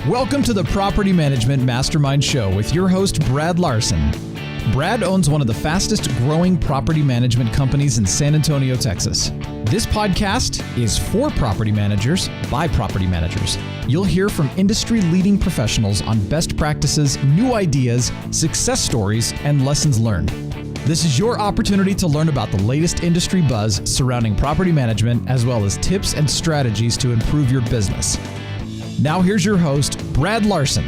Welcome to the Property Management Mastermind Show with your host, Brad Larson. Brad owns one of the fastest growing property management companies in San Antonio, Texas. This podcast is for property managers by property managers. You'll hear from industry-leading professionals on best practices, new ideas, success stories, and lessons learned. This is your opportunity to learn about the latest industry buzz surrounding property management, as well as tips and strategies to improve your business. Now here's your host, Brad Larson.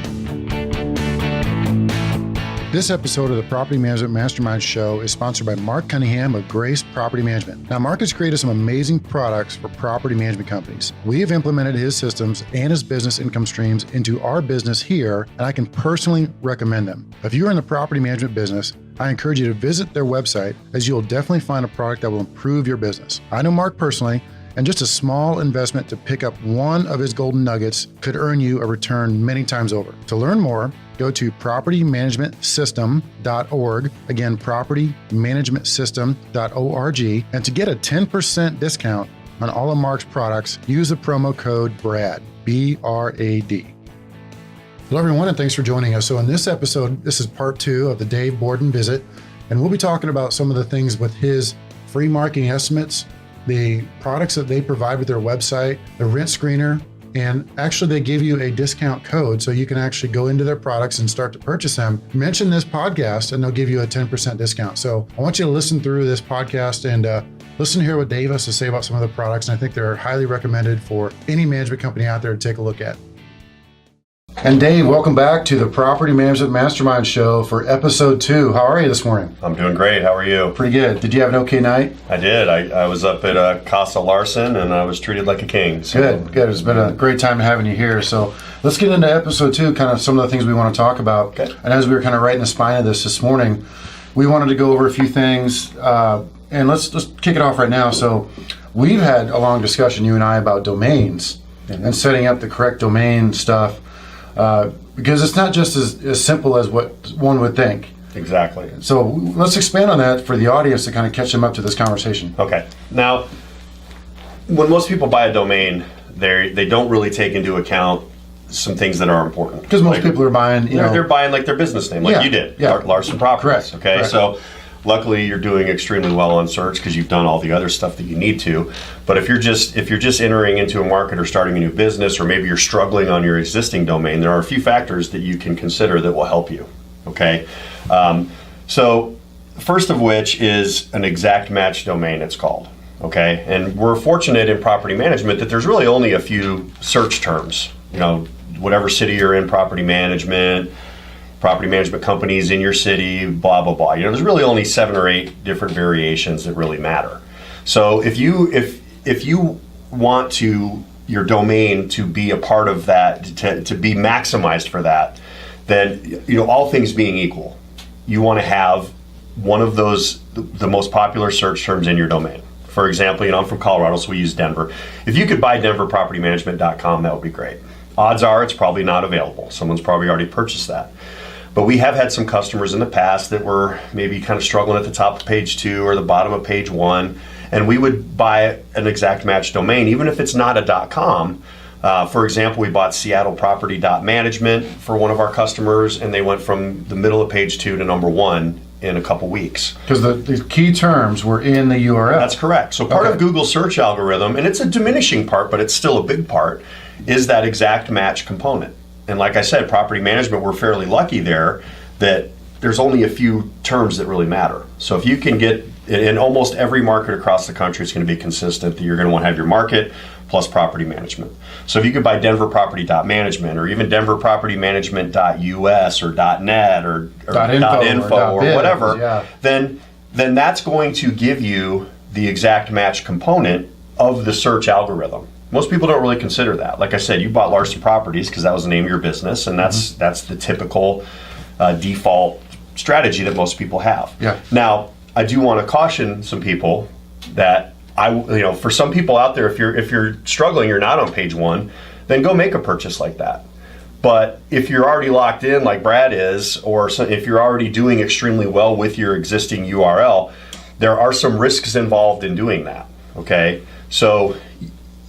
This episode of the Property Management Mastermind Show is sponsored by Mark Cunningham of Grace Property Management. Now, Mark has created some amazing products for property management companies. We have implemented his systems and his business income streams into our business here, and I can personally recommend them. If you're in the property management business, I encourage you to visit their website, as you'll definitely find a product that will improve your business. I know Mark personally, and just a small investment to pick up one of his golden nuggets could earn you a return many times over. To learn more, go to propertymanagementsystem.org. Again, propertymanagementsystem.org. And to get a 10% discount on all of Mark's products, use the promo code BRAD, B-R-A-D. Hello, everyone, and thanks for joining us. So in this episode, this is part 2 of the Dave Borden visit, and we'll be talking about some of the things with his free marketing estimates, the products that they provide with their website, the rent screener, and actually they give you a discount code so you can actually go into their products and start to purchase them. Mention this podcast and they'll give you a 10% discount. So I want you to listen through this podcast and listen to hear what Dave has to say about some of the products. And I think they're highly recommended for any management company out there to take a look at. And Dave, welcome back to the Property Management Mastermind Show for episode 2. How are you this morning? I'm doing great. How are you? Pretty good. Did you have an okay night? I did. I was up at Casa Larson and I was treated like a king. So. Good. It's been a great time having you here. So let's get into episode 2, kind of some of the things we want to talk about. Okay. And as we were kind of right in the spine of this morning, we wanted to go over a few things. And let's kick it off right now. So we've had a long discussion, you and I, about domains and setting up the correct domain stuff. Because it's not just as simple as what one would think. Exactly. So let's expand on that for the audience to kind of catch them up to this conversation. Okay. Now, when most people buy a domain, they don't really take into account some things that are important. Because most people are buying, they're buying like their business name, like you did, Larson Properties. Correct. Okay. Correct. So luckily you're doing extremely well on search because you've done all the other stuff that you need to. But if you're just entering into a market or starting a new business, or maybe you're struggling on your existing domain, there are a few factors that you can consider that will help you. Okay. So first of which is an exact match domain, it's called. Okay. And we're fortunate in property management that there's really only a few search terms. Whatever city you're in, property management companies in your city, blah, blah, blah. There's really only 7 or 8 different variations that really matter. So if you want your domain to be a part of that, to be maximized for that, then, all things being equal, you want to have one of those, the most popular search terms in your domain. For example, I'm from Colorado, so we use Denver. If you could buy denverpropertymanagement.com, that would be great. Odds are it's probably not available. Someone's probably already purchased that. But we have had some customers in the past that were maybe kind of struggling at the top of page 2 or the bottom of page 1, and we would buy an exact match domain, even if it's not a .com. For example, we bought seattleproperty.management for one of our customers, and they went from the middle of page 2 to number 1 in a couple weeks. Because the key terms were in the URL. That's correct. So part of Google's search algorithm, and it's a diminishing part, but it's still a big part, is that exact match component. And like I said, property management, we're fairly lucky there that there's only a few terms that really matter. So if you can get, in almost every market across the country, it's going to be consistent that you're going to want to have your market plus property management. So if you could buy denverproperty.management or even denverpropertymanagement.us or .net or .info or whatever, then that's going to give you the exact match component of the search algorithm. Most people don't really consider that. Like I said, you bought Larson Properties because that was the name of your business, and that's the typical default strategy that most people have. Yeah. Now, I do want to caution some people that for some people out there, if you're struggling, you're not on page 1, then go make a purchase like that. But if you're already locked in, like Brad is, or if you're already doing extremely well with your existing URL, there are some risks involved in doing that. Okay, so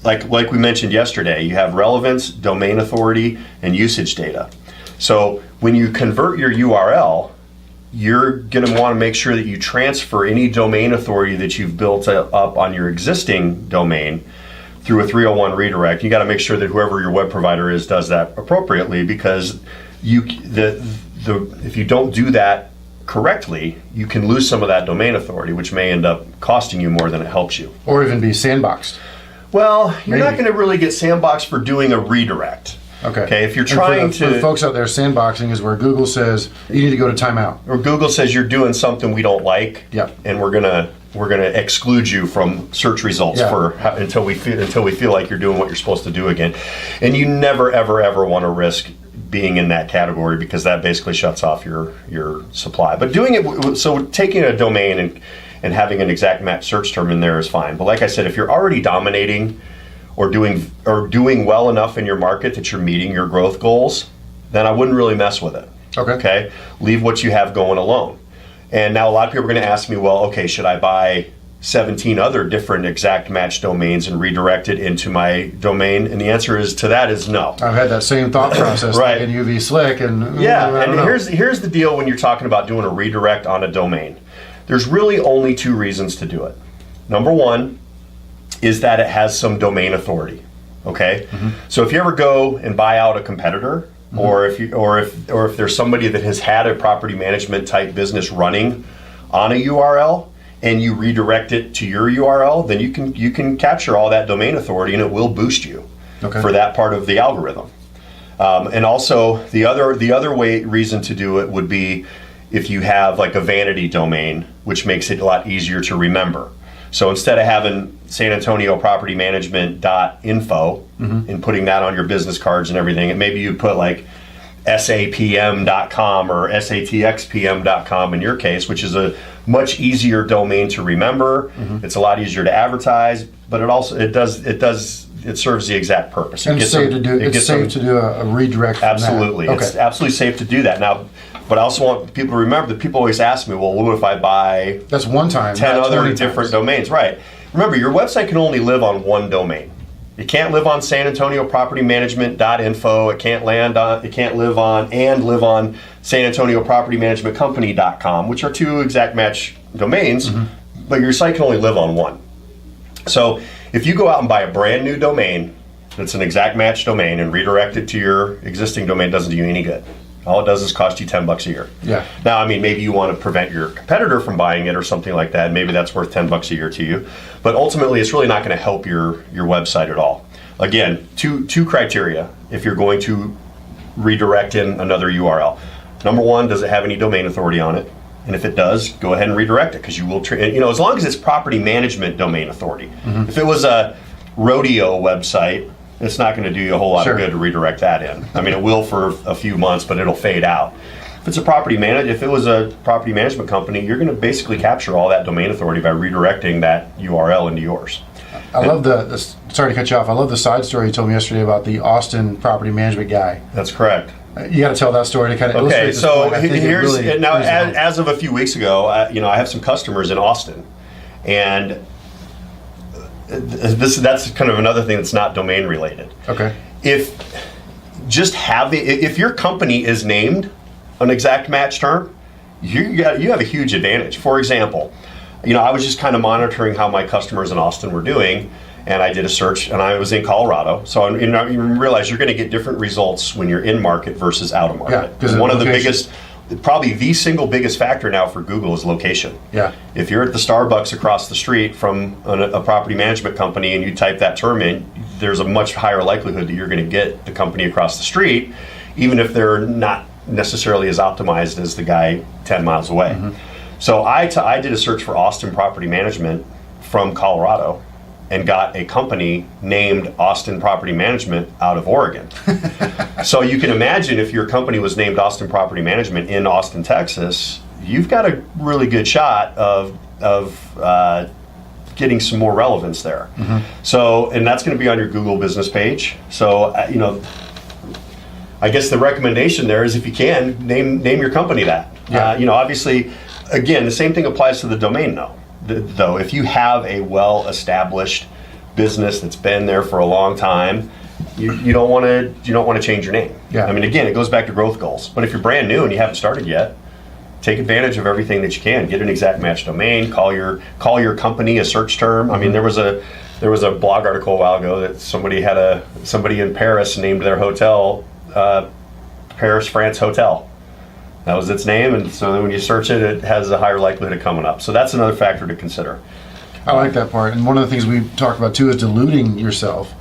like we mentioned yesterday, you have relevance, domain authority, and usage data. So when you convert your URL, you're going to want to make sure that you transfer any domain authority that you've built up on your existing domain through a 301 redirect. You got to make sure that whoever your web provider is does that appropriately, because if you don't do that correctly, you can lose some of that domain authority, which may end up costing you more than it helps you. Or even be sandboxed. Well, you're not going to really get sandboxed for doing a redirect. Okay. If you're trying for the folks out there, sandboxing is where Google says you need to go to timeout, or Google says you're doing something we don't like, Yep. and we're gonna exclude you from search results until we feel like you're doing what you're supposed to do again. And you never ever want to risk being in that category, because that basically shuts off your supply. But doing it, so taking a domain and having an exact match search term in there is fine. But like I said, if you're already dominating or doing well enough in your market that you're meeting your growth goals, then I wouldn't really mess with it. Okay. Leave what you have going alone. And now a lot of people are going to ask me, well, okay, should I buy 17 other different exact match domains and redirect it into my domain? And the answer to that is no. I've had that same thought process right. in UV Slick, and here's the deal when you're talking about doing a redirect on a domain. There's really only two reasons to do it. Number one is that it has some domain authority. Okay, so if you ever go and buy out a competitor, or if there's somebody that has had a property management type business running on a URL and you redirect it to your URL, then you can capture all that domain authority, and it will boost you for that part of the algorithm. And also the other reason to do it would be if you have like a vanity domain, which makes it a lot easier to remember. So instead of having San Antonio Property Management.info and putting that on your business cards and everything, and maybe you put like sapm.com or satxpm.com in your case, which is a much easier domain to remember. It's a lot easier to advertise, but it serves the exact purpose. And it's safe to do a redirect. Absolutely. It's absolutely safe to do that. Now, but I also want people to remember that people always ask me, well, what if I buy that's one time 10 other different domains? Right. Remember, your website can only live on one domain. It can't live on San Antonio Property Management.info. It can't live on San Antonio Property Management Company.com, which are two exact match domains, but your site can only live on one. So if you go out and buy a brand new domain that's an exact match domain and redirect it to your existing domain, it doesn't do you any good. All it does is cost you $10 a year. Yeah. Now, I mean, maybe you want to prevent your competitor from buying it or something like that. Maybe that's worth $10 a year to you. But ultimately, it's really not going to help your website at all. Again, two criteria if you're going to redirect in another URL. Number one, does it have any domain authority on it? And if it does, go ahead and redirect it, because you will, as long as it's property management domain authority. If it was a rodeo website, it's not going to do you a whole lot of good to redirect that in. I mean, it will for a few months, but it'll fade out. If it was a property management company, you're going to basically capture all that domain authority by redirecting that URL into yours. I love sorry to cut you off. I love the side story you told me yesterday about the Austin property management guy. That's correct. You got to tell that story to kind of illustrate this point. As of a few weeks ago, I have some customers in Austin, and that's kind of another thing that's not domain related. Okay. If your company is named an exact match term, you have a huge advantage. For example, I was just kind of monitoring how my customers in Austin were doing, and I did a search, and I was in Colorado. So you realize you're going to get different results when you're in market versus out of market. Yeah, one of the biggest, probably the single biggest factor now for Google is location. Yeah. If you're at the Starbucks across the street from a property management company and you type that term in, there's a much higher likelihood that you're going to get the company across the street, even if they're not necessarily as optimized as the guy 10 miles away. So I did a search for Austin Property Management from Colorado and got a company named Austin Property Management out of Oregon. So you can imagine if your company was named Austin Property Management in Austin, Texas, you've got a really good shot of getting some more relevance there. So, and that's going to be on your Google business page. So, I guess the recommendation there is, if you can, name your company that. Obviously, again, the same thing applies to the domain though. If you have a well-established business that's been there for a long time, you don't want to change your name. Yeah. I mean, again, it goes back to growth goals. But if you're brand new and you haven't started yet, take advantage of everything that you can. Get an exact match domain. Call your company a search term. I mean, there was a blog article a while ago that somebody in Paris named their hotel Paris, France Hotel. That was its name, and so then when you search it, it has a higher likelihood of coming up. So that's another factor to consider. I like that part. And one of the things we talked about too is diluting yourself,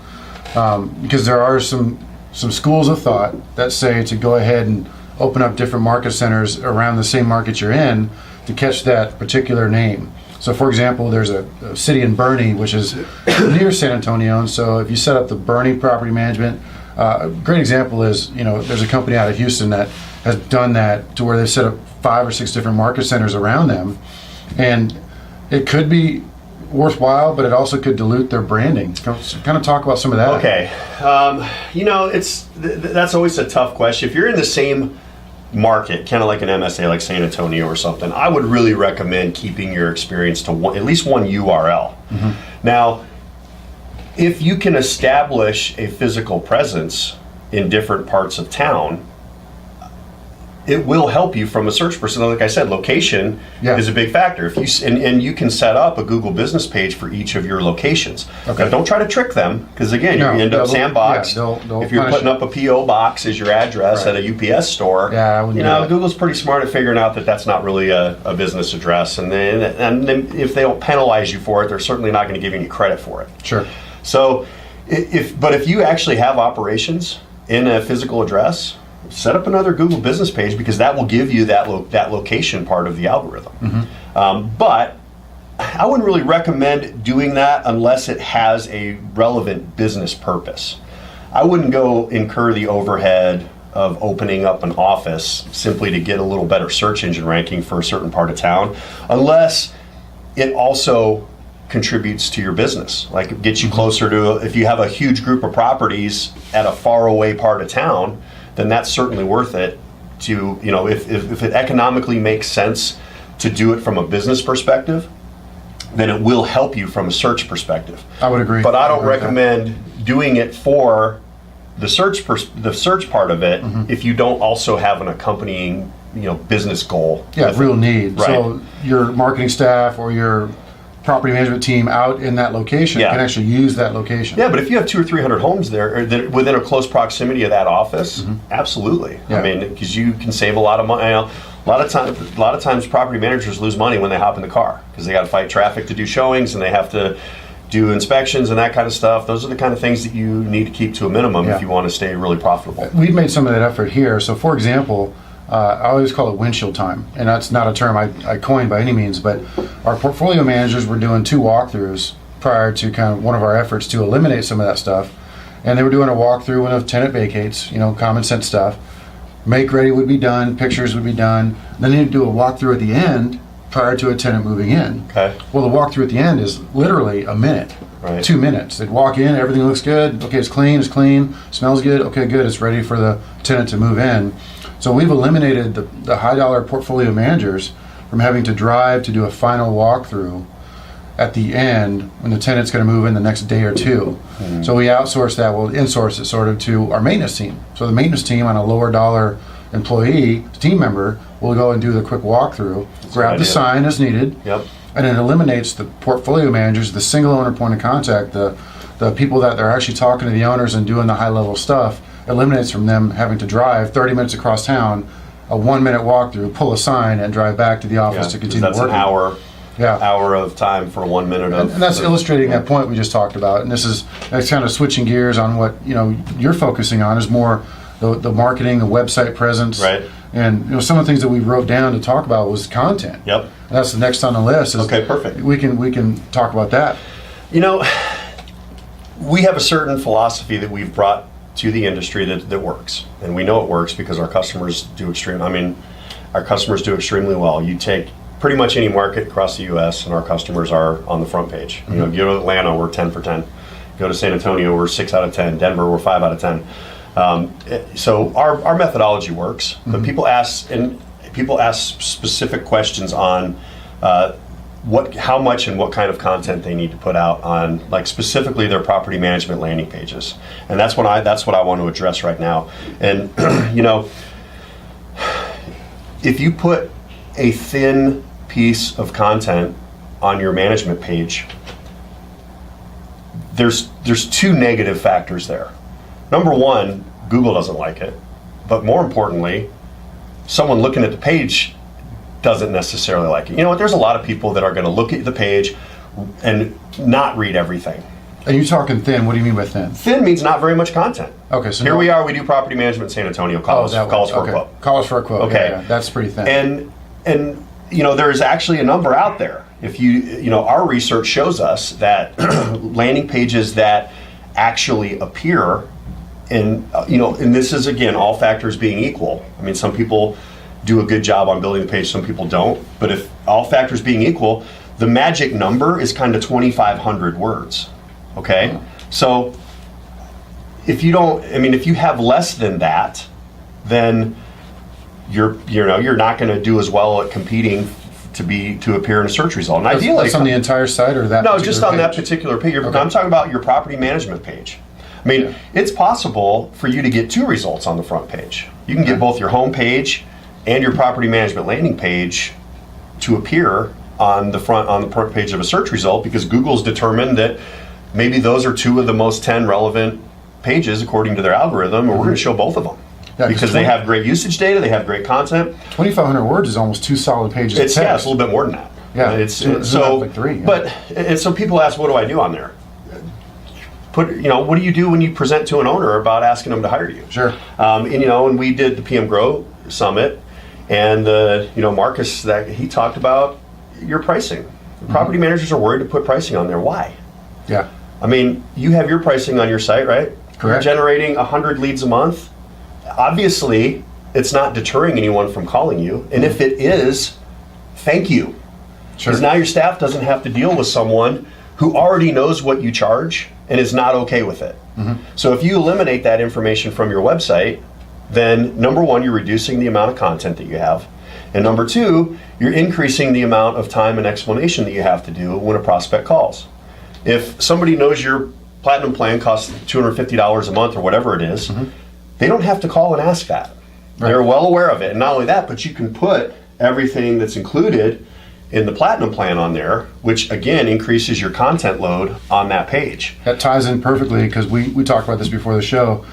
because there are some schools of thought that say to go ahead and open up different market centers around the same market you're in to catch that particular name. So for example, there's a city in Boerne, which is near San Antonio, and so if you set up the Boerne property management, a great example is, there's a company out of Houston that has done that to where they've set up 5 or 6 different market centers around them, and it could be worthwhile, but it also could dilute their branding. Kind of talk about some of that. Okay, that's always a tough question. If you're in the same market, kind of like an MSA, like San Antonio or something, I would really recommend keeping your experience to at least one URL. Mm-hmm. Now, if you can establish a physical presence in different parts of town, it will help you from a search perspective. Like I said, location is a big factor. If you and you can set up a Google business page for each of your locations. Okay. Now, don't try to trick them, because again, you end up sandboxed. If you're putting up a PO box as your address at a UPS store, Google's pretty smart at figuring out that that's not really a business address, and then if they don't penalize you for it, they're certainly not going to give you any credit for it. Sure. So, if you actually have operations in a physical address, set up another Google business page, because that will give you that location part of the algorithm. Mm-hmm. But I wouldn't really recommend doing that unless it has a relevant business purpose. I wouldn't go incur the overhead of opening up an office simply to get a little better search engine ranking for a certain part of town, unless it also contributes to your business. Like, it gets you closer to, if you have a huge group of properties at a far away part of town, then that's certainly worth it to, if it economically makes sense to do it from a business perspective, then it will help you from a search perspective. I would agree. But I don't recommend doing it for the search part of it if you don't also have an accompanying, business goal. Yeah, real need. Right. So your marketing staff or your property management team out in that location can actually use that location. Yeah, but if you have 200 or 300 homes there, or that within a close proximity of that office, absolutely. Yeah. I mean, because you can save a lot of money. A lot of times, property managers lose money when they hop in the car, because they got to fight traffic to do showings, and they have to do inspections and that kind of stuff. Those are the kind of things that you need to keep to a minimum if you want to stay really profitable. We've made some of that effort here. So, for example, I always call it windshield time, and that's not a term I coined by any means, but our portfolio managers were doing 2 walkthroughs prior to kind of one of our efforts to eliminate some of that stuff, and they were doing a walkthrough when a tenant vacates, common sense stuff. Make ready would be done, pictures would be done, then they'd do a walkthrough at the end prior to a tenant moving in. Okay. Well, the walkthrough at the end is literally a minute, right. 2 minutes. They'd walk in, everything looks good, okay, it's clean, smells good, okay, good, it's ready for the tenant to move in. So we've eliminated the high dollar portfolio managers from having to drive to do a final walkthrough at the end when the tenant's going to move in the next day or two. Mm-hmm. So we outsource that, we'll insource it sort of to our maintenance team. So the maintenance team, on a lower dollar employee, team member, will go and do the quick walkthrough, grab the sign as needed, and it eliminates the portfolio managers, the single owner point of contact, the people that are actually talking to the owners and doing the high level stuff. Eliminates from them having to drive 30 minutes across town, a 1 minute walkthrough, pull a sign, and drive back to the office to continue working. That's an hour of time for 1 minute of. And that's illustrating that point we just talked about. And that's kind of switching gears on what you're focusing on is more the marketing, the website presence, right? And some of the things that we wrote down to talk about was content. Yep. And that's the next on the list. Okay, perfect. We can talk about that. We have a certain philosophy that we've brought to the industry that works, and we know it works because our customers do extremely well. You take pretty much any market across the U.S. and our customers are on the front page. Mm-hmm. You go to Atlanta, we're 10 for 10. Go to San Antonio, we're 6 out of 10. Denver, we're 5 out of 10. So our methodology works, but people ask specific questions on how much and what kind of content they need to put out on, like, specifically their property management landing pages. And that's what I want to address right now. And if you put a thin piece of content on your management page, there's two negative factors there. Number one, Google doesn't like it, but more importantly, someone looking at the page doesn't necessarily like it. You know what? There's a lot of people that are going to look at the page and not read everything. And you're talking thin. What do you mean by thin? Thin means not very much content. Okay, so here we are. We do property management in San Antonio. Call us for a quote. Call us for a quote. Okay, yeah, that's pretty thin. And there's actually a number out there. If our research shows us that landing pages that actually appear in, and this is, again, all factors being equal. I mean, some people do a good job on building the page, some people don't. But if all factors being equal, the magic number is kind of 2,500 words. Okay, so if you have less than that, then you're not going to do as well at competing to appear in a search result. And ideally, that's on the entire site, or that? No, just on page? that particular page. Okay. I'm talking about your property management page. I mean, It's possible for you to get two results on the front page. You can get both your home page and your property management landing page to appear on the front page of a search result, because Google's determined that maybe those are two of the most 10 relevant pages according to their algorithm, and we're going to show both of them. Yeah, because they have great usage data, they have great content. 2,500 words is almost 2 solid pages of text. Yeah, it's a little bit more than that. Yeah, it's like 3. Yeah. But and so people ask, what do I do on there? What do you do when you present to an owner about asking them to hire you? Sure. And we did the PM Grow Summit, and Marcus, that he talked about your pricing. The property managers are worried to put pricing on there. Why? Yeah. I mean, you have your pricing on your site, right? Correct. You're generating 100 leads a month. Obviously, it's not deterring anyone from calling you. And if it is, thank you. Sure. Because now your staff doesn't have to deal with someone who already knows what you charge and is not okay with it. Mm-hmm. So if you eliminate that information from your website, then number one, you're reducing the amount of content that you have. And number two, you're increasing the amount of time and explanation that you have to do when a prospect calls. If somebody knows your platinum plan costs $250 a month or whatever it is, mm-hmm. they don't have to call and ask that. Right. They're well aware of it. And not only that, but you can put everything that's included in the platinum plan on there, which again increases your content load on that page. That ties in perfectly, because we talked about this before the show.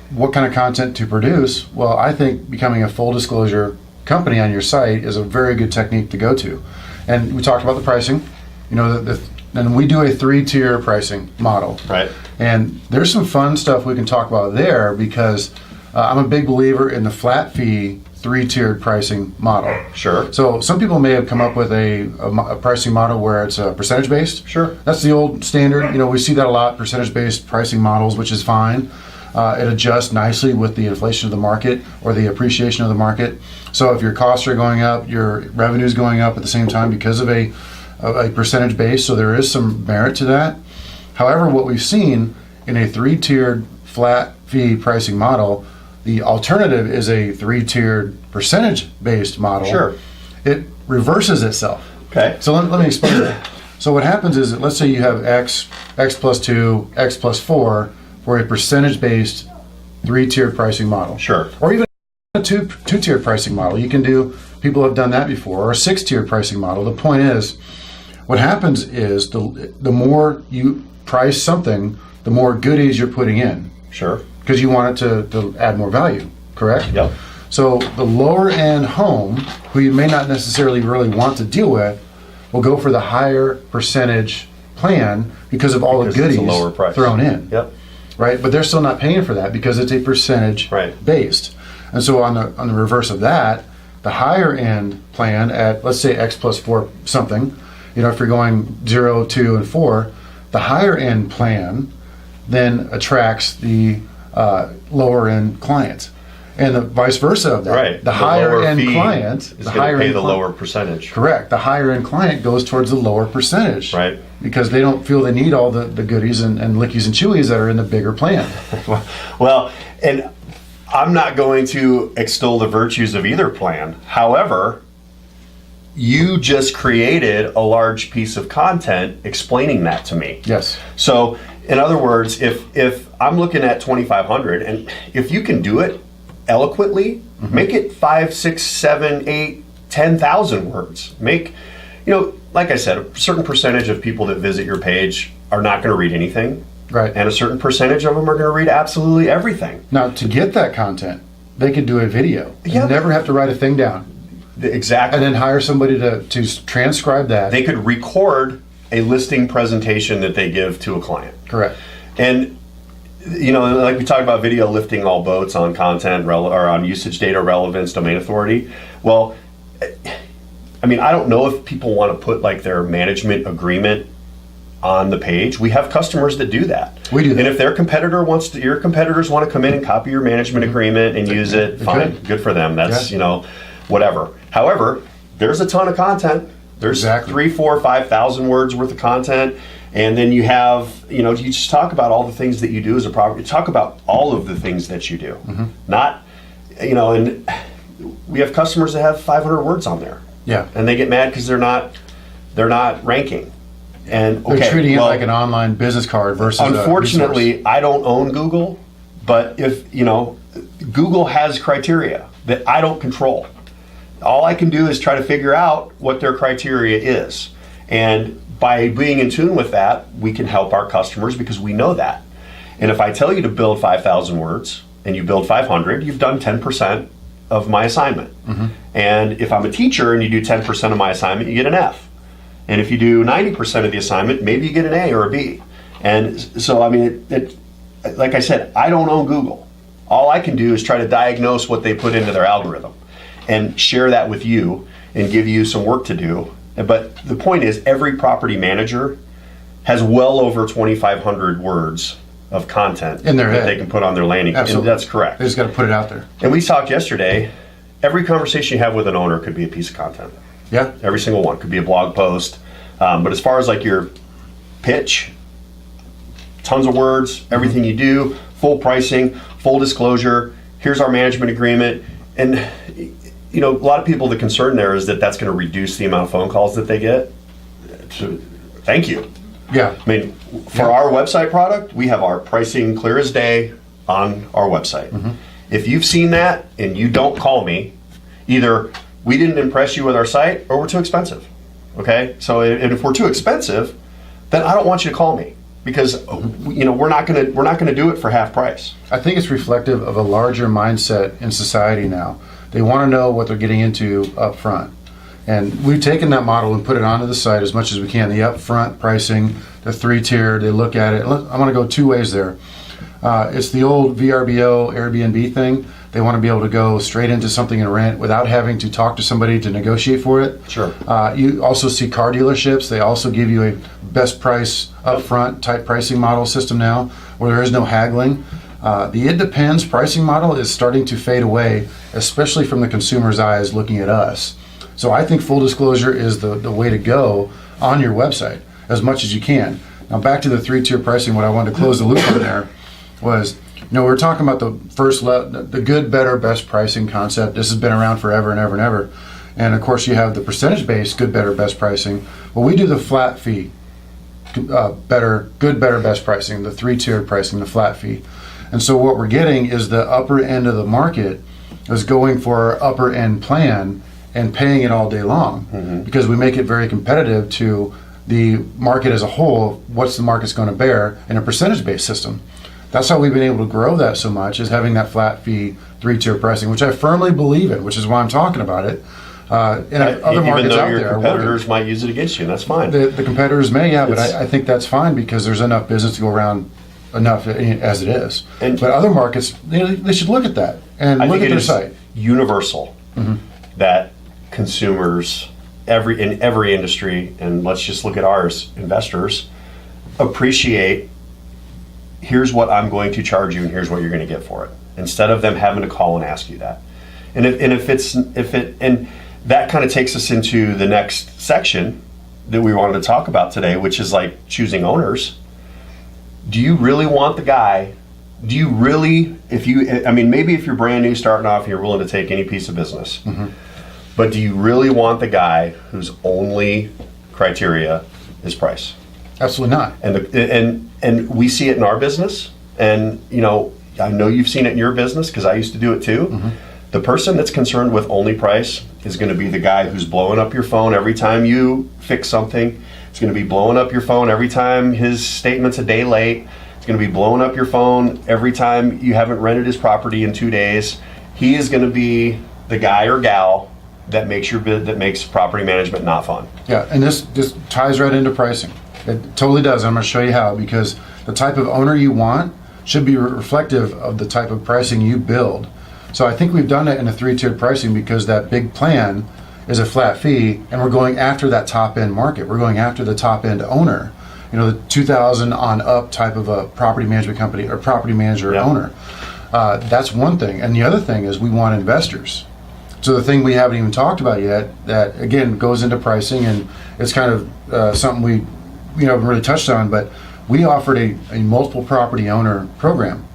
What kind of content to produce? Well, I think becoming a full disclosure company on your site is a very good technique to go to. And we talked about the pricing. And we do a 3-tier pricing model. Right. And there's some fun stuff we can talk about there, because I'm a big believer in the flat fee 3-tiered pricing model. Sure. So some people may have come up with a pricing model where it's percentage based. Sure. That's the old standard. We see that a lot, percentage based pricing models, which is fine. It adjusts nicely with the inflation of the market or the appreciation of the market. So if your costs are going up, your revenue is going up at the same time because of a percentage base, so there is some merit to that. However, what we've seen in a 3-tiered flat fee pricing model, the alternative is a 3-tiered percentage-based model. Sure. It reverses itself. Okay. So let me explain that. So what happens is, let's say you have X plus 2, X plus 4 for a percentage-based 3-tiered pricing model. Sure. Or even a two-tiered pricing model. You can do, people have done that before, or a 6-tiered pricing model. The point is, what happens is the more you price something, the more goodies you're putting in. Sure. Because you want it to add more value, correct? Yep. So the lower end home, who you may not necessarily really want to deal with, will go for the higher percentage plan because of all the goodies it's a lower price. Thrown in. Yep. Right? But they're still not paying for that because it's a percentage based. And so on the reverse of that, the higher end plan at, let's say, X plus 4 something, if you're going 0, 2, and 4, the higher end plan then attracts the lower end clients. And the vice versa of that. Right. The higher end client is going to pay the lower percentage. Correct. The higher end client goes towards the lower percentage. Right. Because they don't feel they need all the goodies and lickies and chewies that are in the bigger plan. Well, and I'm not going to extol the virtues of either plan. However, you just created a large piece of content explaining that to me. Yes. So in other words, if I'm looking at 2,500, and if you can do it eloquently, make it 5, 6, 7, 8, 10,000 words. Make, like I said, a certain percentage of people that visit your page are not going to read anything. Right. And a certain percentage of them are going to read absolutely everything. Now, to get that content, they could do a video. Yeah. You never have to write a thing down. Exactly. And then hire somebody to transcribe that. They could record a listing presentation that they give to a client. Correct. And, like we talked about video lifting all boats on content or on usage data relevance, domain authority. Well, I don't know if people want to put like their management agreement on the page. We have customers that do that. We do that. And if your competitors want to come in and copy your management agreement and use it, fine, good for them. That's, whatever. However, there's a ton of content. There's 3, 4, 5,000 words worth of content. And then you have, you just talk about all the things that you do as a property. Talk about all of the things that you do. Not, and we have customers that have 500 words on there. Yeah. And they get mad because they're not ranking. And they're treating it like an online business card versus unfortunately, I don't own Google, but if Google has criteria that I don't control. All I can do is try to figure out what their criteria is. And by being in tune with that, we can help our customers because we know that. And if I tell you to build 5,000 words and you build 500, you've done 10% of my assignment. And if I'm a teacher and you do 10% of my assignment, you get an F. And if you do 90% of the assignment, maybe you get an A or a B. And so, like I said, I don't own Google. All I can do is try to diagnose what they put into their algorithm and share that with you and give you some work to do. But the point is, every property manager has well over 2,500 words of content in their that head they can put on their landing page. And that's correct. They just got to put it out there. And we talked yesterday, every conversation you have with an owner could be a piece of content. Yeah. Every single one could be a blog post. But as far as like your pitch, tons of words, everything you do, full pricing, full disclosure, here's our management agreement. And, a lot of people, the concern there is that that's going to reduce the amount of phone calls that they get. So, thank you. Yeah. For our website product, we have our pricing clear as day on our website. If you've seen that and you don't call me, either we didn't impress you with our site or we're too expensive. Okay? So if we're too expensive, then I don't want you to call me because we're not going to do it for half price. I think it's reflective of a larger mindset in society now. They want to know what they're getting into up front. And we've taken that model and put it onto the site as much as we can. The upfront pricing, the 3-tier, they look at it. I want to go 2 ways there. It's the old VRBO, Airbnb thing. They want to be able to go straight into something and rent without having to talk to somebody to negotiate for it. Sure. You also see car dealerships. They also give you a best price upfront type pricing model system now where there is no haggling. The it depends pricing model is starting to fade away, especially from the consumer's eyes looking at us. So I think full disclosure is the way to go on your website as much as you can. Now back to the 3-tier pricing, what I wanted to close the loop on there was, we're talking about the good, better, best pricing concept. This has been around forever and ever and ever. And of course you have the percentage-based good, better, best pricing. Well, we do the flat fee, good, better, best pricing, the 3-tiered pricing, the flat fee. And so what we're getting is the upper end of the market is going for our upper end plan and paying it all day long because we make it very competitive to the market as a whole. What's the market's going to bear in a percentage-based system? That's how we've been able to grow that so much, is having that flat fee 3-tier pricing, which I firmly believe in, which is why I'm talking about it. And other markets out there, your competitors might use it against you, and that's fine. The competitors may, but I think that's fine because there's enough business to go around enough as it is. But other markets, they should look at that and look at their site. Universal that consumers in every industry, and let's just look at ours, investors, appreciate, here's what I'm going to charge you and here's what you're going to get for it, instead of them having to call and ask you that. And that kind of takes us into the next section that we wanted to talk about today, which is like choosing owners. Do you really want the guy? Do you really, maybe if you're brand new starting off and you're willing to take any piece of business, But do you really want the guy whose only criteria is price? Absolutely not. And we see it in our business, and I know you've seen it in your business because I used to do it too. Mm-hmm. The person that's concerned with only price is going to be the guy who's blowing up your phone every time you fix something. It's going to be blowing up your phone every time his statement's a day late. It's going to be blowing up your phone every time you haven't rented his property in 2 days. He is going to be the guy or gal that makes property management not fun. Yeah, and this ties right into pricing. It totally does. I'm going to show you how, because the type of owner you want should be reflective of the type of pricing you build. So I think we've done it in a 3-tiered pricing because that big plan is a flat fee, and we're going after that top end market. We're going after the top end owner, the 2,000 on up type of a property management company or property manager owner. That's one thing. And the other thing is we want investors. So the thing we haven't even talked about yet, that again goes into pricing, and it's kind of something we haven't really touched on, but we offered a multiple property owner program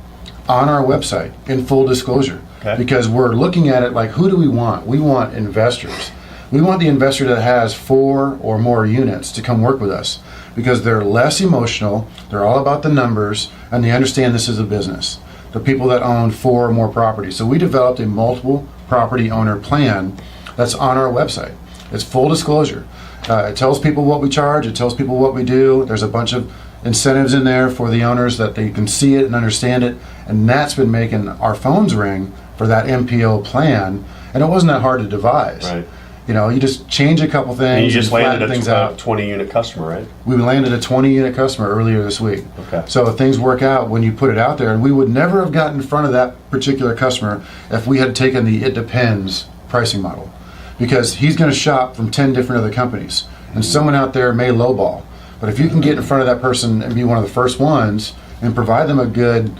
on our website in full disclosure. Okay. Because we're looking at it like, who do we want? We want investors. We want the investor that has 4 or more units to come work with us, because they're less emotional, they're all about the numbers, and they understand this is a business. The people that own 4 or more properties. So we developed a multiple property owner plan that's on our website. It's full disclosure. It tells people what we charge, it tells people what we do. There's a bunch of incentives in there for the owners that they can see it and understand it, and that's been making our phones ring for that MPO plan, and it wasn't that hard to devise. Right. You just change a couple things. And you just landed things a out. 20-unit customer, right? We landed a 20-unit customer earlier this week. Okay. So things work out when you put it out there, and we would never have gotten in front of that particular customer if we had taken the it depends pricing model, because he's going to shop from 10 different other companies, and someone out there may lowball. But if you can get in front of that person and be one of the first ones and provide them a good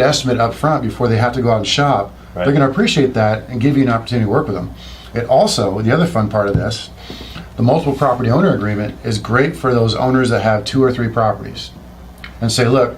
estimate up front before they have to go out and shop, right, they're going to appreciate that and give you an opportunity to work with them. It also, the other fun part of this, the multiple property owner agreement is great for those owners that have 2 or 3 properties and say, look,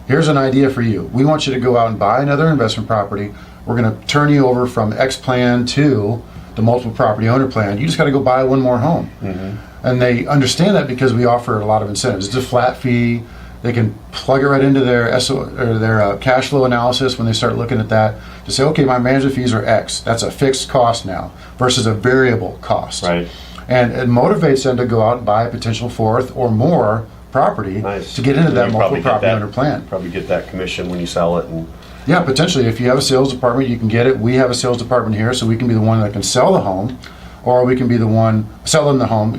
here's an idea for you. We want you to go out and buy another investment property. We're going to turn you over from X plan to the multiple property owner plan. You just got to go buy one more home. Mm-hmm. And they understand that because we offer a lot of incentives. It's a flat fee. They can plug it right into their cash flow analysis when they start looking at that to say, okay, my management fees are X. That's a fixed cost now versus a variable cost. Right. And it motivates them to go out and buy a potential 4th or more property to get into that multiple property owner plan. Probably get that commission when you sell it. And yeah, potentially. If you have a sales department, you can get it. We have a sales department here, so we can be the one that can sell the home, or we can be the one, sell them the home,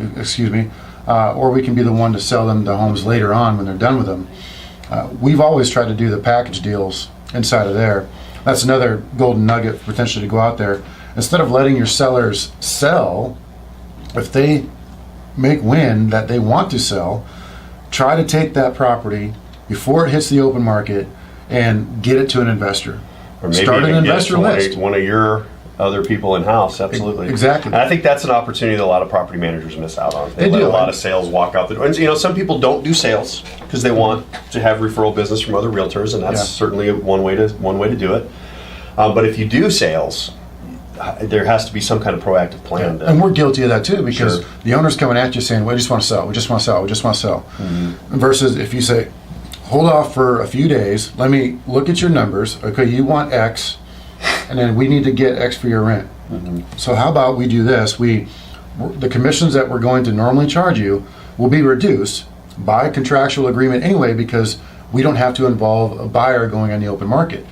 or we can be the one to sell them the homes later on when they're done with them. We've always tried to do the package deals inside of there. That's another golden nugget potentially to go out there. Instead of letting your sellers sell, if they make win that they want to sell, try to take that property before it hits the open market and get it to an investor. Or maybe start an investor list. One of your other people in house, absolutely. Exactly. And I think that's an opportunity that a lot of property managers miss out on. They let a lot of sales walk out the door. And some people don't do sales because they want to have referral business from other realtors, and that's certainly one way to do it. But if you do sales, there has to be some kind of proactive plan. And we're guilty of that too, because the owner's coming at you saying, we just want to sell, we just want to sell, we just want to sell. Mm-hmm. Versus if you say, hold off for a few days, let me look at your numbers. Okay, you want X, and then we need to get X for your rent. Mm-hmm. So how about we do this? The commissions that we're going to normally charge you will be reduced by contractual agreement anyway, because we don't have to involve a buyer going on the open market.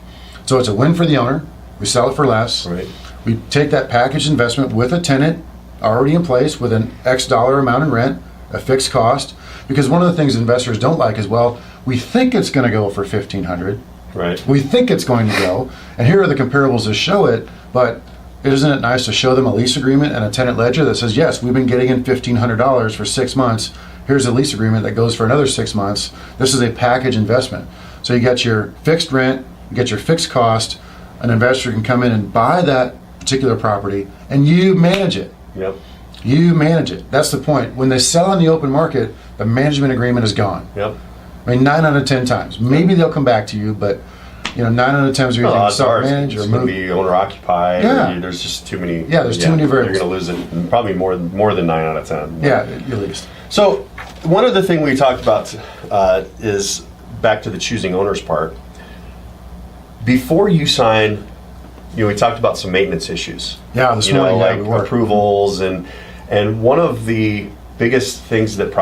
So it's a win for the owner. We sell it for less. Right. We take that package investment with a tenant already in place with an X dollar amount in rent, a fixed cost, because one of the things investors don't like is, well, we think it's going to go for $1,500. Right. We think it's going to go, and here are the comparables that show it, but isn't it nice to show them a lease agreement and a tenant ledger that says, yes, we've been getting in $1,500 for 6 months. Here's a lease agreement that goes for another 6 months. This is a package investment. So you got your fixed rent, you get your fixed cost. An investor can come in and buy that particular property, and you manage it. Yep. You manage it. That's the point. When they sell on the open market, the management agreement is gone. Yep. I mean, 9 out of 10 times. Maybe they'll come back to you, but 9 out of 10 is either odds are self-manage it's or going move. to be owner occupied. Yeah. There's just too many. Yeah, there's too many variables. You're going to lose it. Probably more than 9 out of 10. Yeah, at least. So one other thing we talked about is back to the choosing owners part. Before you sign, we talked about some maintenance issues. Yeah, this morning, like we were. approvals and one of the biggest things that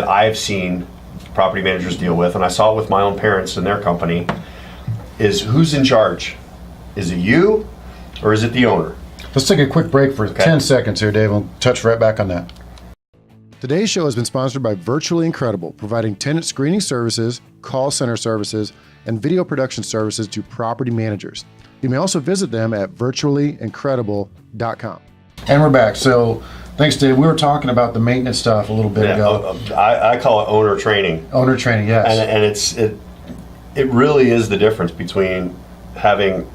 I've seen property managers deal with, and I saw it with my own parents and their company, is who's in charge? Is it you or is it the owner? Let's take a quick break for 10 seconds here, Dave. We'll touch right back on that. Today's show has been sponsored by Virtually Incredible, providing tenant screening services, call center services, and video production services to property managers. You may also visit them at virtuallyincredible.com. And we're back. So thanks, Dave. We were talking about the maintenance stuff a little bit ago. I call it owner training. Owner training, yes. And it really is the difference between having,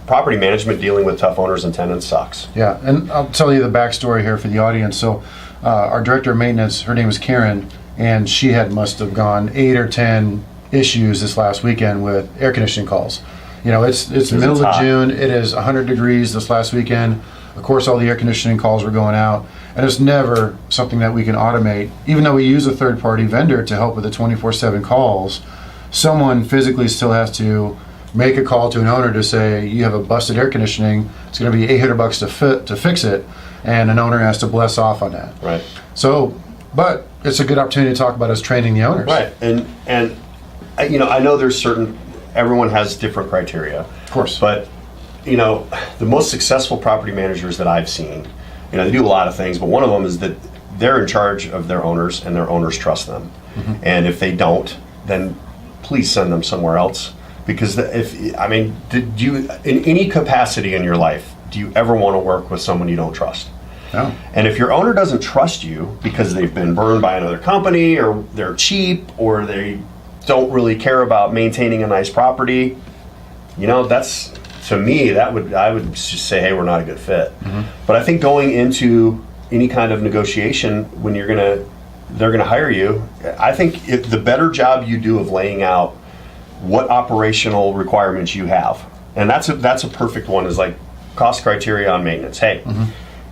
property management dealing with tough owners and tenants sucks. Yeah, and I'll tell you the backstory here for the audience. So our director of maintenance, her name is Karen, and she must have gone 8 or 10 issues this last weekend with air conditioning calls. It's middle of June. It is 100 degrees this last weekend. Of course, all the air conditioning calls were going out, and it's never something that we can automate. Even though we use a third-party vendor to help with the 24/7 calls, someone physically still has to make a call to an owner to say, you have a busted air conditioning, it's going to be $800 to fix it, and an owner has to bless off on that. Right. So, but it's a good opportunity to talk about us training the owners. Right, and I know everyone has different criteria. Of course. But, the most successful property managers that I've seen, they do a lot of things, but one of them is that they're in charge of their owners and their owners trust them. Mm-hmm. And if they don't, then please send them somewhere else. Because did you, in any capacity in your life, do you ever want to work with someone you don't trust? No. And if your owner doesn't trust you because they've been burned by another company, or they're cheap, or they don't really care about maintaining a nice property, that's, to me, I would just say, hey, we're not a good fit. Mm-hmm. But I think going into any kind of negotiation, when they're gonna hire you, I think the better job you do of laying out what operational requirements you have, and that's a perfect one, is like cost criteria on maintenance. Hey,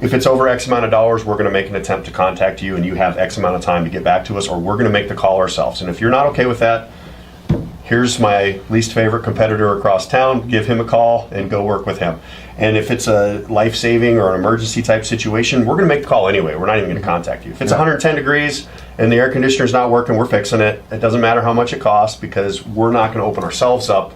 if it's over X amount of dollars, we're going to make an attempt to contact you, and you have X amount of time to get back to us, or we're going to make the call ourselves. And if you're not okay with that, here's my least favorite competitor across town. Give him a call and go work with him. And if it's a life-saving or an emergency type situation, we're going to make the call anyway. We're not even going to contact you. If it's 110 degrees and the air conditioner's not working, we're fixing it. It doesn't matter how much it costs, because we're not going to open ourselves up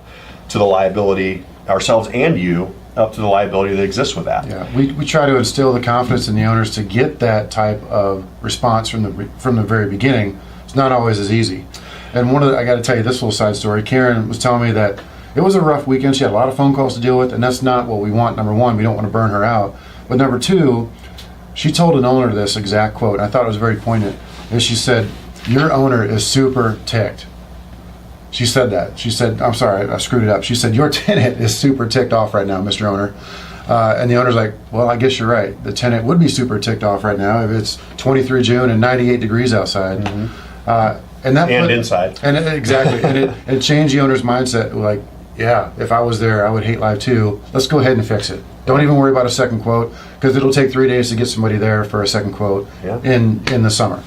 to the liability, ourselves and you, up to the liability that exists with that. Yeah, we try to instill the confidence in the owners to get that type of response from the very beginning. It's not always as easy. And I got to tell you this little side story. Karen was telling me that it was a rough weekend. She had a lot of phone calls to deal with, and that's not what we want. Number one, we don't want to burn her out. But number two, she told an owner this exact quote, and I thought it was very poignant. And she said, "Your owner is super ticked." She said that. She said, I'm sorry, I screwed it up. She said, "Your tenant is super ticked off right now, Mr. Owner." And the owner's like, "Well, I guess you're right. The tenant would be super ticked off right now if it's 23 June and 98 degrees outside." Mm-hmm. Inside. And exactly. And it changed the owner's mindset. Like, yeah, if I was there, I would hate live too. Let's go ahead and fix it. Don't even worry about a second quote, because it'll take 3 days to get somebody there for a second quote in the summer.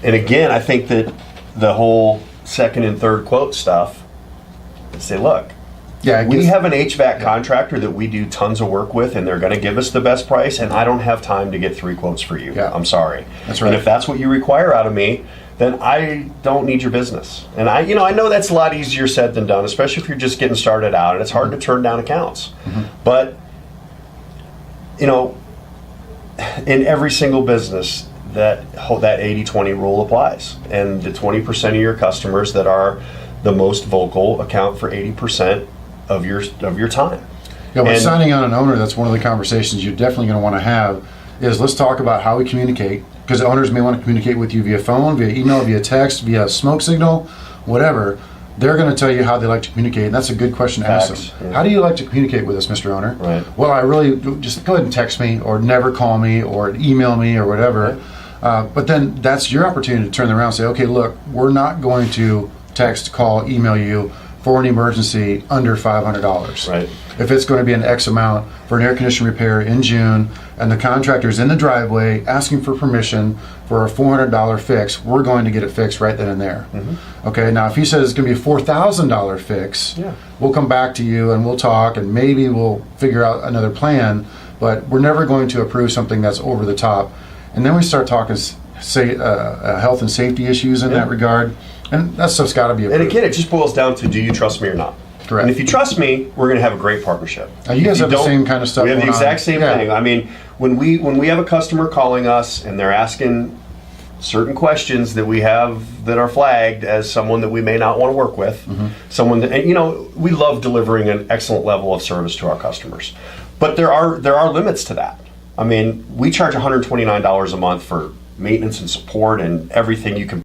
And again, I think that the whole second and third quote stuff, say, look, we have an HVAC contractor that we do tons of work with, and they're going to give us the best price, and I don't have time to get 3 quotes for you. Yeah. I'm sorry. That's right. And if that's what you require out of me, then I don't need your business. And I know that's a lot easier said than done, especially if you're just getting started out, and it's hard to turn down accounts. Mm-hmm. But, in every single business, that 80-20 rule applies. And the 20% of your customers that are the most vocal account for 80% of your time. Yeah, when signing on an owner, that's one of the conversations you're definitely going to want to have, is let's talk about how we communicate, because owners may want to communicate with you via phone, via email, via text, via smoke signal, whatever. They're going to tell you how they like to communicate, and that's a good question to ask them. Yeah. How do you like to communicate with us, Mr. Owner? Right. Well, I really just go ahead and text me, or never call me, or email me, or whatever. Right. But then that's your opportunity to turn around and say, okay, look, we're not going to text, call, email you. for an emergency under $500. Right. If it's going to be an X amount for an air conditioning repair in June, and the contractor's in the driveway asking for permission for a $400 fix, we're going to get it fixed right then and there. Okay, now if he says it's going to be a $4,000 fix, we'll come back to you and we'll talk, and maybe we'll figure out another plan, but we're never going to approve something that's over the top. And then we start talking, say, health and safety issues in that regard, and that stuff's got to be approved. And again, it just boils down to, do you trust me or not? Correct. And if you trust me, we're going to have a great partnership. Now, you guys have the same kind of stuff We have the going on. exact same thing. I mean, when we have a customer calling us and they're asking certain questions that we have that are flagged as someone that we may not want to work with, someone that, and, you know, we love delivering an excellent level of service to our customers, but there are limits to that. I mean, we charge $129 a month for maintenance and support and everything you could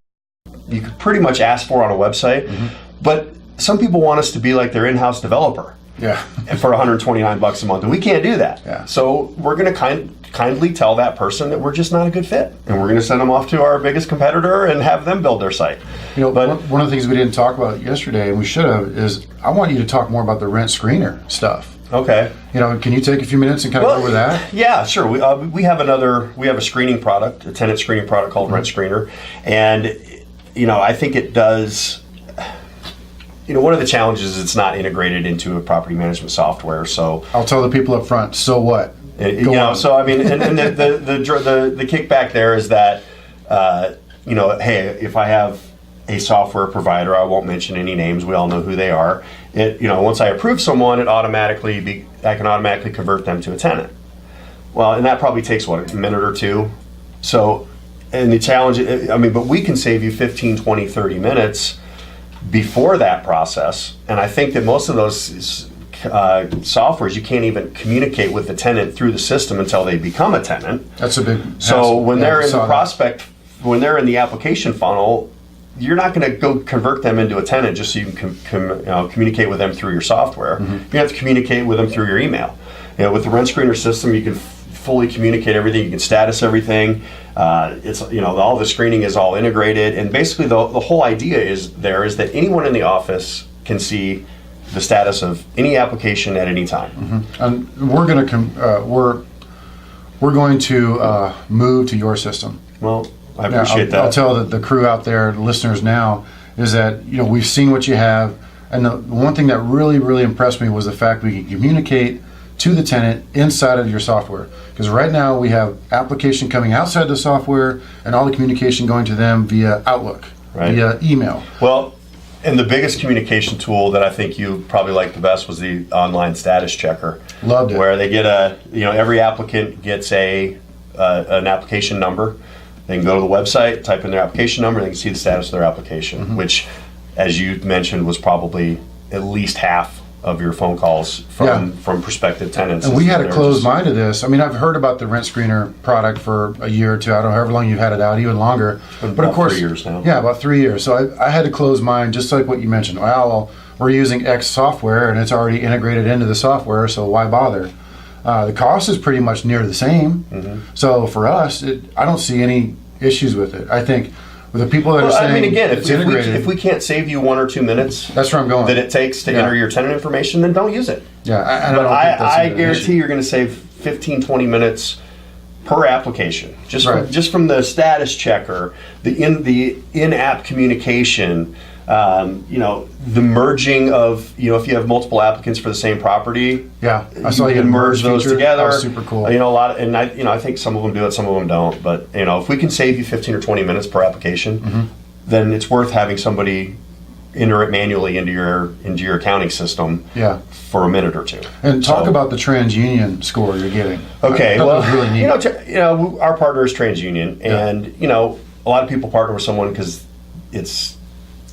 pretty much ask for on a website, but some people want us to be like their in-house developer. For $129 a month, and we can't do that. So we're going to kindly tell that person that we're just not a good fit, and we're going to send them off to our biggest competitor and have them build their site. You know, but one of the things we didn't talk about yesterday, and we should have, is I want you to talk more about the rent screener stuff. Okay. You know, can you take a few minutes and kind of go over that? Yeah, sure. We have a screening product, a tenant screening product called Rent Screener, and you know, I think it does. You know, one of the challenges is it's not integrated into a property management software. So I'll tell the people up front. So what? So I mean, and the kickback there is that you know, hey, if I have a software provider, I won't mention any names. We all know who they are. You know, once I approve someone, I can automatically convert them to a tenant. Well, and that probably takes a minute or two. So, and the challenge, I mean, but we can save you 15, 20, 30 minutes before that process, and I think that most of those softwares, you can't even communicate with the tenant through the system until they become a tenant. That's a big So hassle. when they're in the prospect, when they're in the application funnel, you're not going to go convert them into a tenant just so you can communicate with them through your software. You have to communicate with them through your email. You know, with the Rent Screener system, you can fully communicate everything. You can status everything. It's, you know, all the screening is all integrated, and basically the whole idea is that anyone in the office can see the status of any application at any time. And we're going to move to your system. Well, I appreciate that. I'll tell the crew out there, the listeners now, is that, you know, we've seen what you have, and the one thing that really, really impressed me was the fact we can communicate to the tenant inside of your software. Because right now we have application coming outside the software and all the communication going to them via Outlook, via email. Well, and the biggest communication tool that I think you probably liked the best was the online status checker. Loved it. Where they get every applicant gets an application number. They can go to the website, type in their application number, they can see the status of their application, which, as you mentioned, was probably at least half of your phone calls from prospective tenants. And we had a closed mind to this. I mean, I've heard about the Rent Screener product for a year or two. I don't know, however long you've had it out, even longer. But of course, 3 years now. Yeah, about 3 years. So I had a closed mind, just like what you mentioned. Well, we're using X software, and it's already integrated into the software, so why bother? The cost is pretty much near the same. So for us, I don't see any issues with it. I think with the people that are saying, I mean, again, it's integrated, if we can't save you 1 or 2 minutes, that's where I'm going. that it takes to enter your tenant information, then don't use it. Yeah, but I guarantee you're going to save 15, 20 minutes per application, just from the status checker, the in-app communication. You know, the merging of, you know, if you have multiple applicants for the same property, I saw you can merge those feature. together. That was super cool. You know, I think some of them do it, some of them don't. But you know, if we can save you 15 or 20 minutes per application, then it's worth having somebody enter it manually into your accounting system. For a minute or two. And talk about the TransUnion score you're getting. Okay, well, really neat. You know, our partner is TransUnion, and you know, a lot of people partner with someone because it's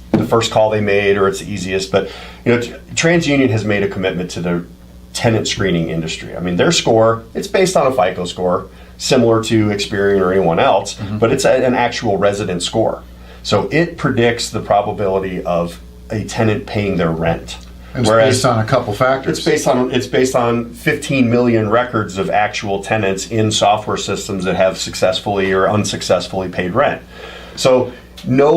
the first call they made or it's the easiest. But you know, TransUnion has made a commitment to the tenant screening industry. I mean, their score, it's based on a FICO score, similar to Experian or anyone else, but it's an actual resident score. So it predicts the probability of a tenant paying their rent. It's based on a couple factors. It's based on 15 million records of actual tenants in software systems that have successfully or unsuccessfully paid rent. So no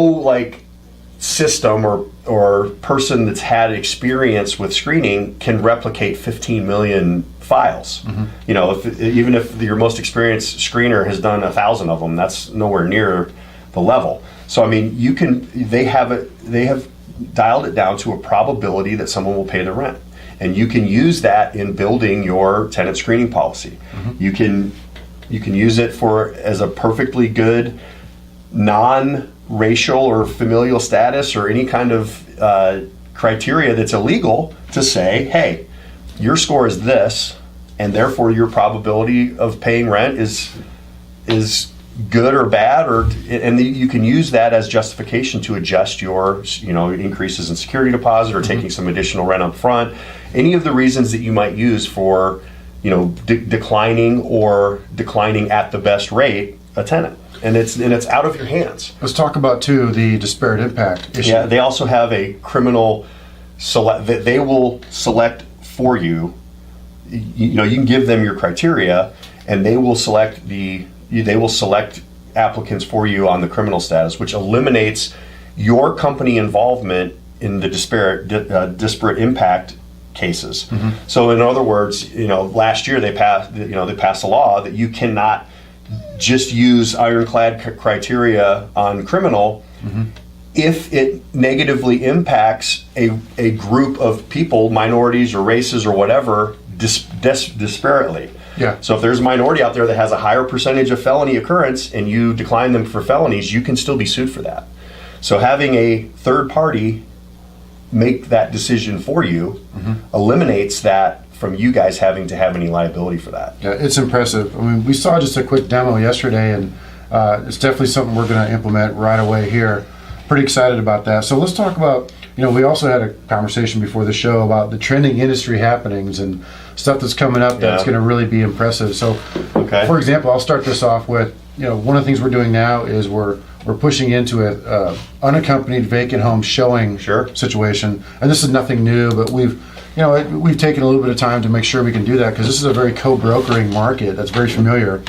system or person that's had experience with screening can replicate 15 million files. You know, even if your most experienced screener has done 1,000 of them, that's nowhere near the level. So I mean, they have dialed it down to a probability that someone will pay the rent, and you can use that in building your tenant screening policy. You can use it as a perfectly good non-racial or familial status or any kind of criteria that's illegal to say, hey, your score is this, and therefore your probability of paying rent is good or bad, and you can use that as justification to adjust your, increases in security deposit or taking some additional rent up front. Any of the reasons that you might use for, declining at the best rate a tenant. And it's out of your hands. Let's talk about, too, the disparate impact issue. Yeah, they also have a criminal select that they will select for you. You can give them your criteria, and they will select applicants for you on the criminal status, which eliminates your company involvement in the disparate impact cases. So, in other words, last year they passed a law that you cannot just use ironclad criteria on criminal if it negatively impacts a group of people, minorities or races or whatever, disparately. Yeah. So if there's a minority out there that has a higher percentage of felony occurrence and you decline them for felonies, you can still be sued for that. So having a third party make that decision for you eliminates that from you guys having to have any liability for that. Yeah, it's impressive. I mean, we saw just a quick demo yesterday, and it's definitely something we're going to implement right away here. Pretty excited about that. So let's talk about, we also had a conversation before the show about the trending industry happenings and stuff that's coming up that's going to really be impressive. So, for example, I'll start this off with, one of the things we're doing now is we're pushing into a unaccompanied vacant home showing situation. And this is nothing new, but we've taken a little bit of time to make sure we can do that, because this is a very co-brokering market that's very familiar.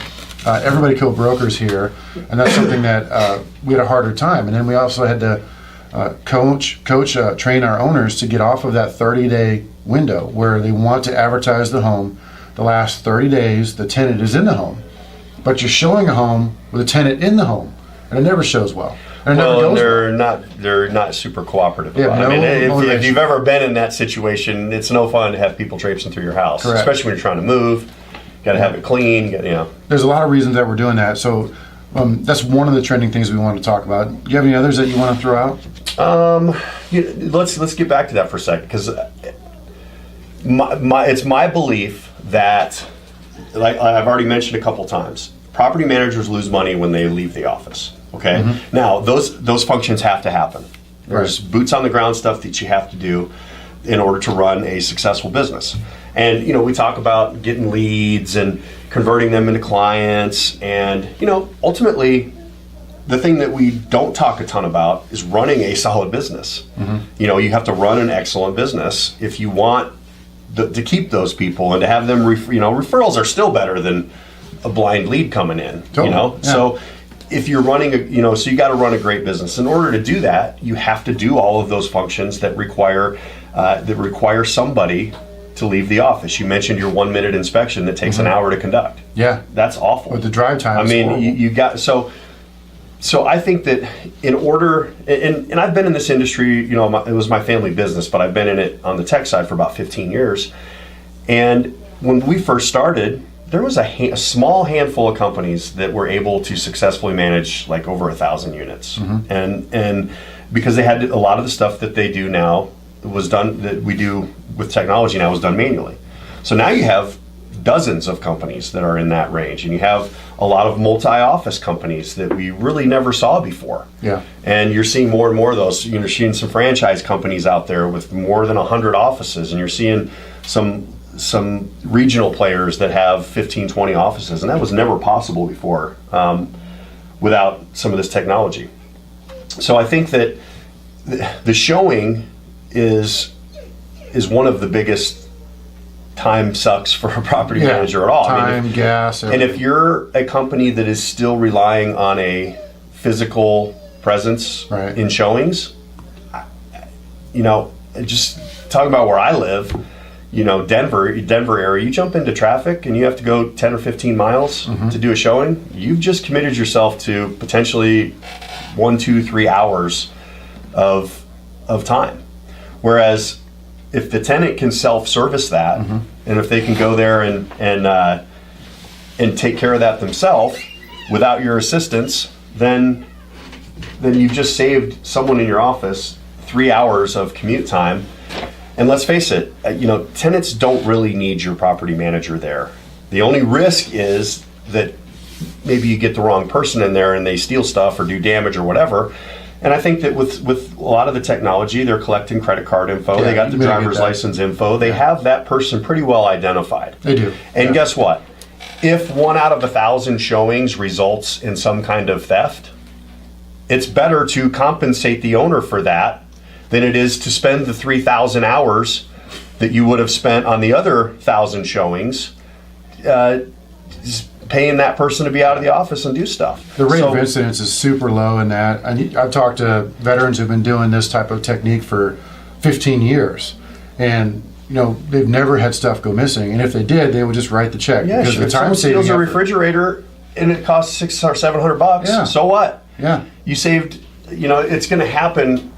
Everybody co-brokers here, and that's something that we had a harder time. And then we also had to train our owners to get off of that 30-day window where they want to advertise the home. The last 30 days, the tenant is in the home, but you're showing a home with a tenant in the home, and it never shows well. And they're not super cooperative. About it. I mean, if you've ever been in that situation, it's no fun to have people traipsing through your house, especially when you're trying to move. Got to have it clean. There's a lot of reasons that we're doing that. So that's one of the trending things we want to talk about. Do you have any others that you want to throw out? Let's get back to that for a second, because it's my belief that, like I've already mentioned a couple times, property managers lose money when they leave the office. Okay. Now those functions have to happen. There's boots on the ground stuff that you have to do in order to run a successful business. And we talk about getting leads and converting them into clients, and ultimately the thing that we don't talk a ton about is running a solid business. You have to run an excellent business if you want to keep those people and to have them. Referrals are still better than a blind lead coming in. Totally. So if you're running so you got to run a great business. In order to do that, you have to do all of those functions that require somebody to leave the office. You mentioned your 1-minute inspection that takes an hour to conduct. Yeah, that's awful. With the drive time, I mean, you got so I think that in order, and I've been in this industry. It was my family business, but I've been in it on the tech side for about 15 years. And when we first started, there was a small handful of companies that were able to successfully manage like over 1,000 units, and because they had a lot of the stuff that they do now that we do with technology now was done manually. So now you have dozens of companies that are in that range, and you have a lot of multi-office companies that we really never saw before. Yeah. And you're seeing more and more of those. You're seeing some franchise companies out there with more than 100 offices, and you're seeing some regional players that have 15, 20 offices, and that was never possible before without some of this technology. So I think that the showing is one of the biggest time sucks for a property manager at all. Time, gas. And if you're a company that is still relying on a physical presence in showings, just talking about where I live, Denver area, you jump into traffic and you have to go 10 or 15 miles to do a showing. You've just committed yourself to potentially 1, 2, 3 hours of time. Whereas if the tenant can self-service that, and if they can go there and take care of that themselves without your assistance, then you've just saved someone in your office 3 hours of commute time. And let's face it, tenants don't really need your property manager there. The only risk is that maybe you get the wrong person in there and they steal stuff or do damage or whatever. And I think that with a lot of the technology, they're collecting credit card info. They got the driver's license info. They have that person pretty well identified. They do. And guess what? If 1 out of 1,000 showings results in some kind of theft, it's better to compensate the owner for that than it is to spend the 3,000 hours that you would have spent on the other 1,000 showings paying that person to be out of the office and do stuff. The rate of incidence is super low in that. I've talked to veterans who've been doing this type of technique for 15 years, and they've never had stuff go missing. And if they did, they would just write the check. Yeah, because sure. the time If someone steals a saving refrigerator and it costs $600 or $700, Yeah. so what? Yeah. You saved. It's going to happen.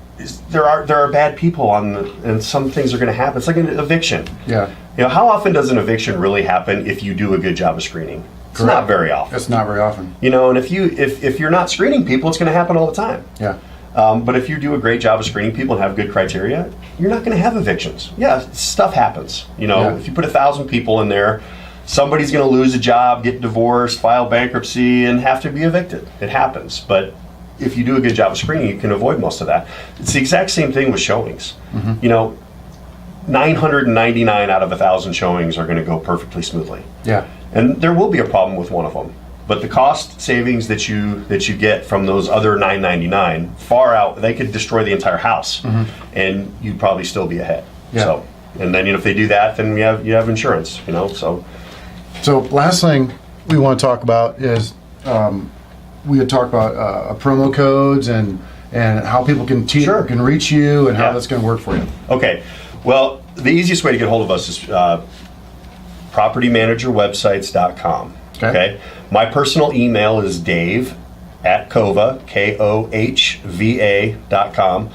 There are bad people and some things are going to happen. It's like an eviction. Yeah. How often does an eviction really happen if you do a good job of screening? It's Correct. not very often. It's not very often. And if you're not screening people, it's going to happen all the time. Yeah. But if you do a great job of screening people and have good criteria, you're not going to have evictions. Yeah, stuff happens. If you put 1,000 people in there, somebody's going to lose a job, get divorced, file bankruptcy, and have to be evicted. It happens. But if you do a good job of screening, you can avoid most of that. It's the exact same thing with showings. 999 out of 1,000 showings are going to go perfectly smoothly. Yeah. And there will be a problem with one of them. But the cost savings that you get from those other 999 far out, they could destroy the entire house, and you'd probably still be ahead. Yeah. So, and then if they do that, then you have insurance. So last thing we want to talk about is we had talked about promo codes and how people can can reach you and how that's going to work for you. Okay. Well, the easiest way to get hold of us is propertymanagerwebsites.com. Okay. My personal email is dave@kohva, KOHVA.com.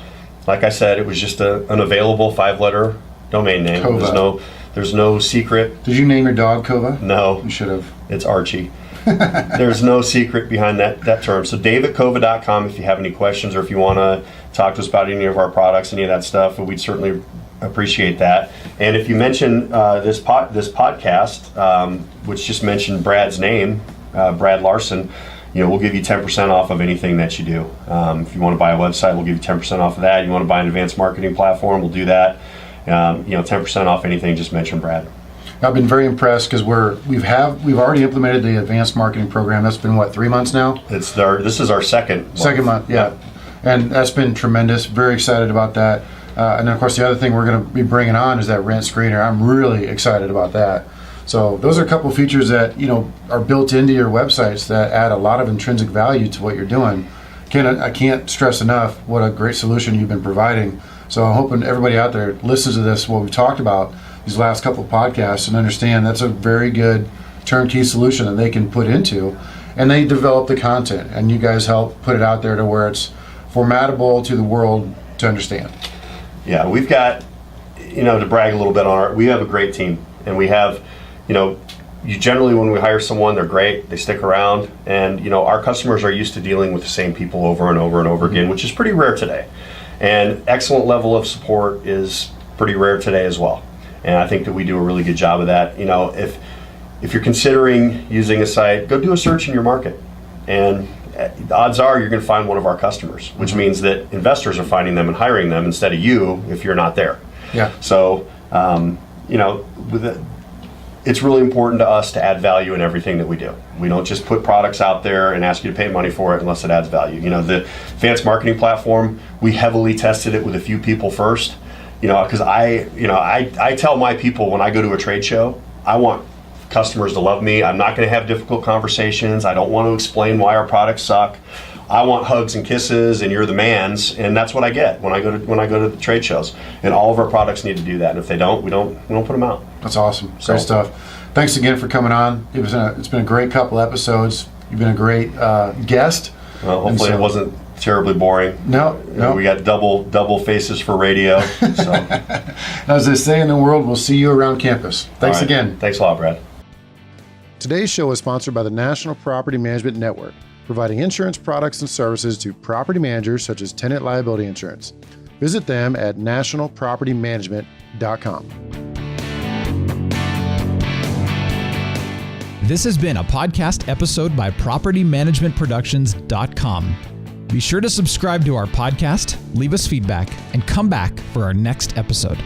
Like I said, it was just an available 5-letter domain name. Kohva. There's no secret. Did you name your dog Kohva? No. You should have. It's Archie. There's no secret behind that term. So dave@kohva.com if you have any questions or if you want to talk to us about any of our products, any of that stuff, we'd certainly appreciate that. And if you mention this podcast, which just mentioned Brad's name, Brad Larson, we'll give you 10% off of anything that you do. If you want to buy a website, we'll give you 10% off of that. You want to buy an advanced marketing platform, we'll do that. 10% off anything, just mention Brad. I've been very impressed because we've already implemented the advanced marketing program. That's been 3 months now. This is our second month. Yeah. And that's been tremendous. Very excited about that. And then of course the other thing we're going to be bringing on is that rent screener. I'm really excited about that. So those are a couple features that are built into your websites that add a lot of intrinsic value to what you're doing. I can't stress enough what a great solution you've been providing. So I'm hoping everybody out there listens to this, what we've talked about these last couple of podcasts, and understand that's a very good turnkey solution that they can put into, and they develop the content, and you guys help put it out there to where it's formatable to the world to understand. Yeah, we've got, to brag a little bit on we have a great team, and we have, you generally when we hire someone, they're great, they stick around, and our customers are used to dealing with the same people over and over and over again, which is pretty rare today. And excellent level of support is pretty rare today as well. And I think that we do a really good job of that. If you're considering using a site, go do a search in your market. And the odds are you're going to find one of our customers, which means that investors are finding them and hiring them instead of you if you're not there. Yeah. So, it's really important to us to add value in everything that we do. We don't just put products out there and ask you to pay money for it unless it adds value. The advanced marketing platform, we heavily tested it with a few people first. Because I tell my people when I go to a trade show, I want customers to love me. I'm not going to have difficult conversations. I don't want to explain why our products suck. I want hugs and kisses, and you're the man's, and that's what I get when I go to the trade shows. And all of our products need to do that. And if they don't, we don't put them out. That's awesome. Great stuff. Thanks again for coming on. It's been a great couple episodes. You've been a great guest. Well, hopefully it wasn't terribly boring. No. We got double faces for radio. So. As they say in the world, we'll see you around campus. Thanks again. Thanks a lot, Brad. Today's show is sponsored by the National Property Management Network, providing insurance products and services to property managers such as tenant liability insurance. Visit them at nationalpropertymanagement.com. This has been a podcast episode by PropertyManagementProductions.com. Be sure to subscribe to our podcast, leave us feedback, and come back for our next episode.